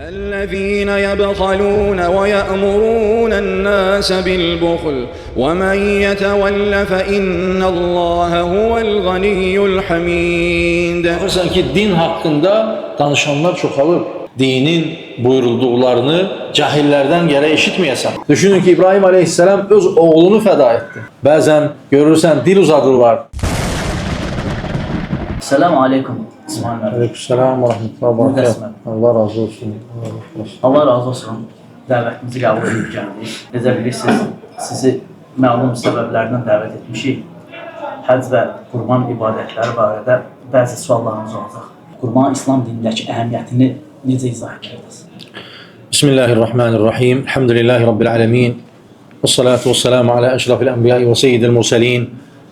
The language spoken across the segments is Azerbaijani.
الذين يبخلون ويأمرون الناس بالبخل ومن يتول فإن الله هو الغني الحميد. Görürsən ki, din haqqında danışanlar çoxalır. Dinin buyurulduqlarını cahillərdən gərək eşitməyəsən. Düşünün ki, İbrahim aleyhisselam öz oğlunu fəda etdi. Bəzən görürsən dil uzadırlar. Selamun aleyküm. Aleykümselam ve rahmetullahi ve berekatuhu. Allah razı olsun. Allah razı olsun. Dəvətimizi qəbul edib gəldik. Necə bilirsiniz, sizi məlum səbəblərdən dəvət etmişik. Həcc və qurban ibadətləri barədə bəzi suallarımız olacaq. Qurban İslam dinindəki əhəmiyyətini necə izah edirsiniz? Bismillahirrahmanirrahim. Elhamdülillahi Rabbil alemin. Vessalatu vesselamu ala eşrafil enbiyai ve seyyidil murselin.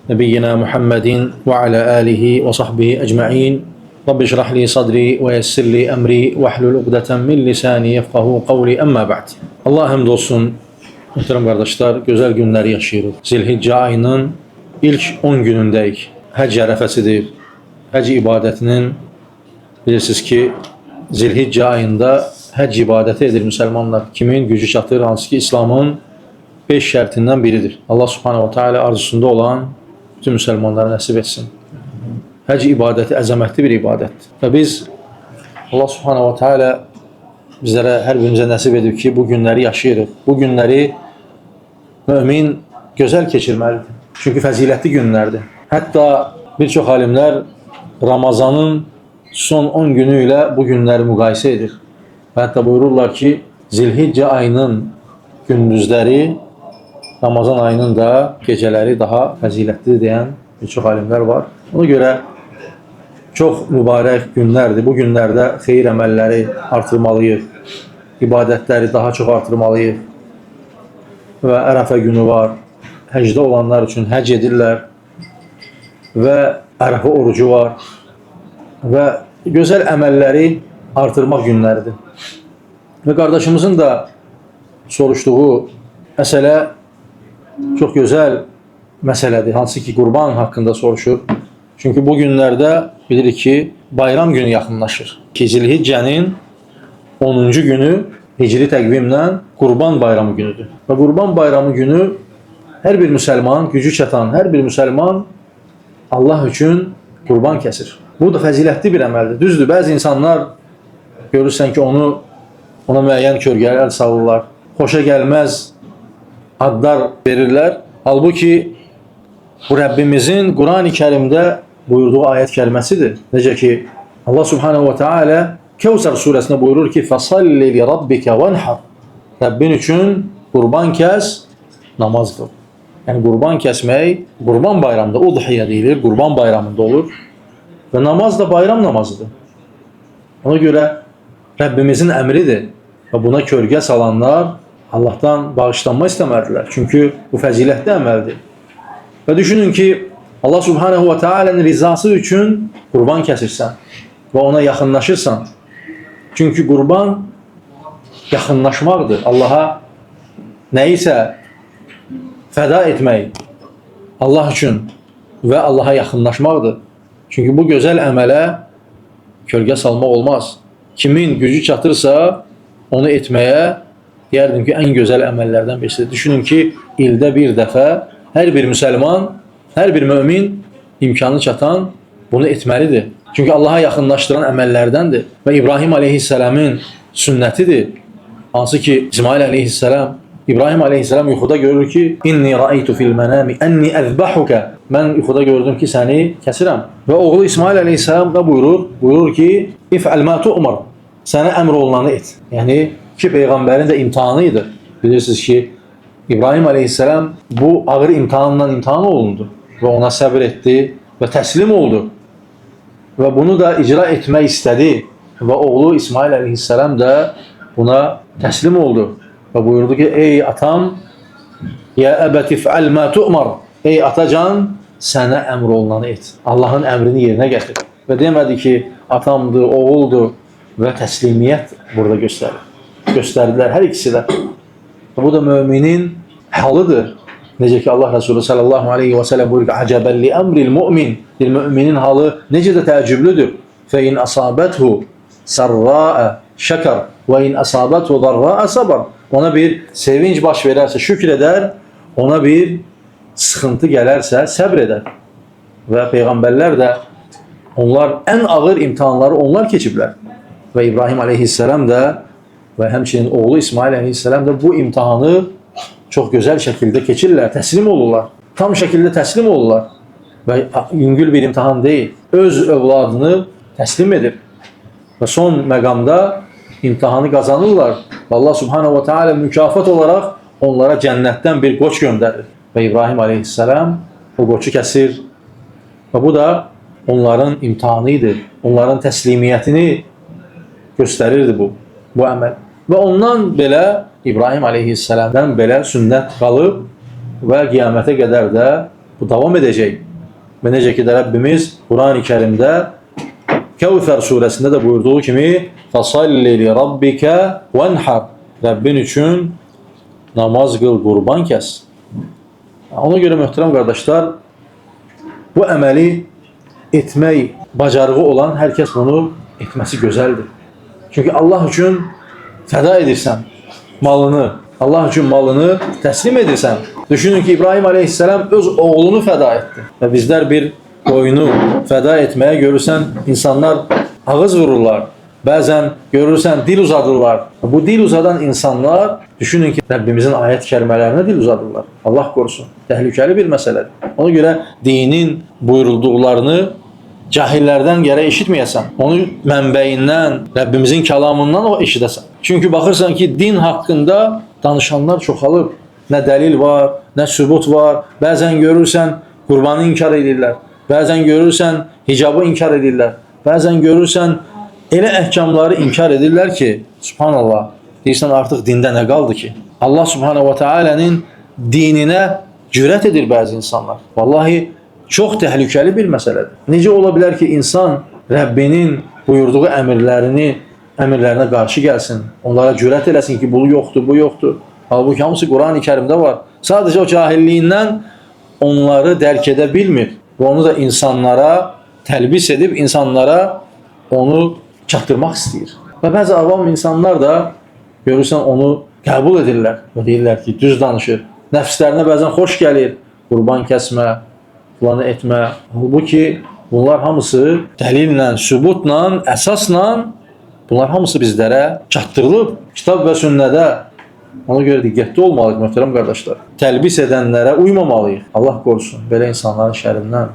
Nebiyyina Muhammedin ve ala alihi ve sahbihi ecma'in. Rabbi şrah li sadri ve yessir li emri ve hlul uqdeten min lisani yefqahu qavli emma ba'd. Allah həmd olsun, muhterem kardeşler, güzel günleri yaşayırıq. Zilhicce ayının ilk 10 günündəyik. Həcc ərəfəsidir. Həcc ibadətinin bilirsiniz ki, Zilhicce ayında həcc ibadəti edir müsəlmanlar. Kimin gücü çatır, hansı ki İslamın 5 şərtindən biridir. Allah subhanahu wa ta'ala arzusunda olan bütün müsəlmanlara nəsib etsin. Həcc ibadəti əzəmətli bir ibadətdir. Və biz Allah subhanahu wa ta'ala bizlərə hər birimizə nəsib edib ki, bu günləri yaşayırıq. Bu günləri mümin gözəl keçirməlidir. Çünki fəzilətli günlərdir. Hətta bir çox alimlər Ramazanın son 10 günü ilə bu günləri müqayisə edir. Və hətta buyururlar ki, Zilhiccə ayının gündüzləri Ramazan ayının da gecələri daha fəzilətlidir deyən bir çox alimlər var. Ona görə çox mübarək günlərdir. Bu günlərdə xeyir əməlləri artırmalıyıq. İbadətləri daha çox artırmalıyıq. Və Ərəfə günü var. Həcdə olanlar üçün həcc edirlər. Və Ərəfə orucu var. Və gözəl əməlləri artırmaq günləridir. Və qardaşımızın da soruşduğu məsələ çox gözəl məsələdir. Hansı ki, qurban haqqında soruşur. Çünki bu günlərdə bilirik ki, bayram günü yaxınlaşır. Zilhiccənin 10-cu günü hicri təqvimlə qurban bayramı günüdür. Və qurban bayramı günü hər bir müsəlman, gücü çatan hər bir müsəlman Allah üçün qurban kəsir. Bu da fəzilətli bir əməldir. Düzdür, bəzi insanlar görürsən ki, ona müəyyən kölgələr salırlar. Xoşa gəlməz adlar verirlər. Halbuki bu Rəbbimizin Quran-ı Kərimdə buyurduğu ayət kəlməsidir. Necə ki, Allah Subhanahu wa Ta'ala Kəvsər surəsində buyurur ki, فَصَلِّ لِرَبِّكَ وَنْحَرْ Rəbbin üçün qurban kəs, namaz qıl. Yəni, qurban kəsmək, qurban bayramında, udhiyyə deyilir, qurban bayramında olur. Və namaz da bayram namazıdır. Ona görə Rəbbimizin əmridir. Və buna kölgə salanlar Allahdan bağışlanma istəmədilər. Çünki bu fəzilətli əməldir. Və düşünün ki, Allah Subhanahu wa Ta'ala'nın rizası üçün qurban kəsirsən və ona yaxınlaşırsan. Çünki qurban yaxınlaşmaqdır. Allaha nəyisə fəda etmək Allah üçün və Allaha yaxınlaşmaqdır. Çünki bu gözəl əmələ kölgə salmaq olmaz. Kimin gücü çatırsa onu etməyə deyərdim ki, ən gözəl əməllərdən birisidir. Düşünün ki, ildə bir dəfə hər bir müsəlman, hər bir mömin imkanı çatan bunu etməlidir. Çünki Allaha yaxınlaşdıran əməllərdəndir. Və İbrahim aleyhisselamın sünnətidir. Hansı ki, İsmail aleyhisselam, İbrahim aleyhisselam yuxuda görür ki, İnni ra'aytu fil mənami ənni əzbəhuka. Mən yuxuda gördüm ki, səni kəsirəm. Və oğlu İsmail aleyhisselam da buyurur ki, İf'əl mə tu'mar. Sənə əmr olunanı et. Yəni, ki, Peyğəmbərin də imtihanı idi. Bilirsiniz ki, İbrahim aleyhisselam bu ağır imtihanla imtihan olundu. Və ona səbir etdi və təslim oldu. Və bunu da icra etmək istədi. Və oğlu İsmail aleyhisselam da buna təslim oldu. Və buyurdu ki, ey atam, ya əbəti fəal mə tu'mar. Ey atacan, sənə əmr olunanı et. Allahın əmrini yerinə gətir. Və demədi ki, atamdır, oğuldur və təslimiyyət burada göstərir. Göstərdilər hər ikisi də. Bu da müminin halıdır. Necə ki Allah Resulü sallallahu aleyhi və səlləm buyurur ki, Əcəbən li əmril mümin. Bir müminin halı necə də təəccüblüdür. Fə in asabəthu sərra'ə şəkər Və in əsabət və darra əsabar. Ona bir sevinç baş verərsə şükr edər, ona bir sıxıntı gələrsə səbr edər. Və Peyğəmbərlər də onlar ən ağır imtihanları onlar keçiblər. Və İbrahim aleyhisselam da və həmçinin oğlu İsmail aleyhisselam da bu imtihanı çox gözəl şəkildə keçirlər, təslim olurlar. Tam şəkildə təslim olurlar. Və yüngül bir imtihan deyil. Öz övladını təslim edir. Və son məqamda imtihanı qazanırlar. Allah subhanahu wa ta'ala mükafat olaraq onlara cənnətdən bir qoç göndərir. Və İbrahim aleyhisselam o qoçu kəsir. Və bu da onların imtihanı idi. Onların təslimiyyətini göstərirdi bu əməl. Və ondan belə İbrahim aleyhisselamdan belə sünnət qalıb və qiyamətə qədər də bu davam edəcək. Və necə ki də Rəbbimiz Quran-ı Kərimdə Kəvsər surəsində də buyurduğu kimi فَصَلِّ لِرَبِّكَ وَنْحَرْ Rəbbin üçün namaz qıl, qurban kəs. Ona görə möhtərəm qardaşlar, bu əməli etmək bacarığı olan hər kəs bunu etməsi gözəldir. Çünki Allah üçün fəda edirsən malını, Allah üçün malını təslim edirsən. Düşünün ki, İbrahim aleyhisselam öz oğlunu fəda etdi. Və bizlər bir qoyunu fəda etməyə görürsən, insanlar ağız vururlar. Bəzən görürsən dil uzadırlar. Bu dil uzadan insanlar, düşünün ki, Rəbbimizin ayət kərimələrinə dil uzadırlar. Allah qorusun. Təhlükəli bir məsələdir. Ona görə dinin buyurulduqlarını cahillərdən gərək eşitməyəsən. Onu mənbəyindən, Rəbbimizin kəlamından o eşidəsən. Çünki baxırsan ki, din haqqında danışanlar çoxalıb. Nə dəlil var, nə sübut var. Bəzən görürsən qurbanı inkar edirlər. Bəzən görürsən hicabı inkar edirlər. Bəzən görürsən elə əhkamları inkar edirlər ki, subhanallah, deyirsən artıq dində nə qaldı ki? Allah subhanahu wa ta'alənin dininə cürət edir bəzi insanlar. Vallahi çox təhlükəli bir məsələdir. Necə ola bilər ki, insan Rəbbinin buyurduğu əmrlərinə qarşı gəlsin, onlara cürət eləsin ki, bu yoxdur, bu yoxdur. Halbuki hamısı Quran-ı Kərimdə var. Sadəcə o cahilliyindən onları dərk edə bilmir. Və onu da insanlara təlbis edib, insanlara onu çatdırmaq istəyir. Və bəzi avam insanlar da görürsən onu qəbul edirlər. Və deyirlər ki, düz danışır. Nəfslərinə bəzən xoş gəlir. Qurban kəsmə, planı etmə. Halbuki bunlar hamısı dəlillə, sübutla, əsasla bunlar hamısı bizlərə çatdırılıb. Kitab və sünnədə. Ona görə diqqətli olmalıyıq, möhtərəm qardaşlar. Təlbis edənlərə uymamalıyıq. Allah qorusun belə insanların şərindən.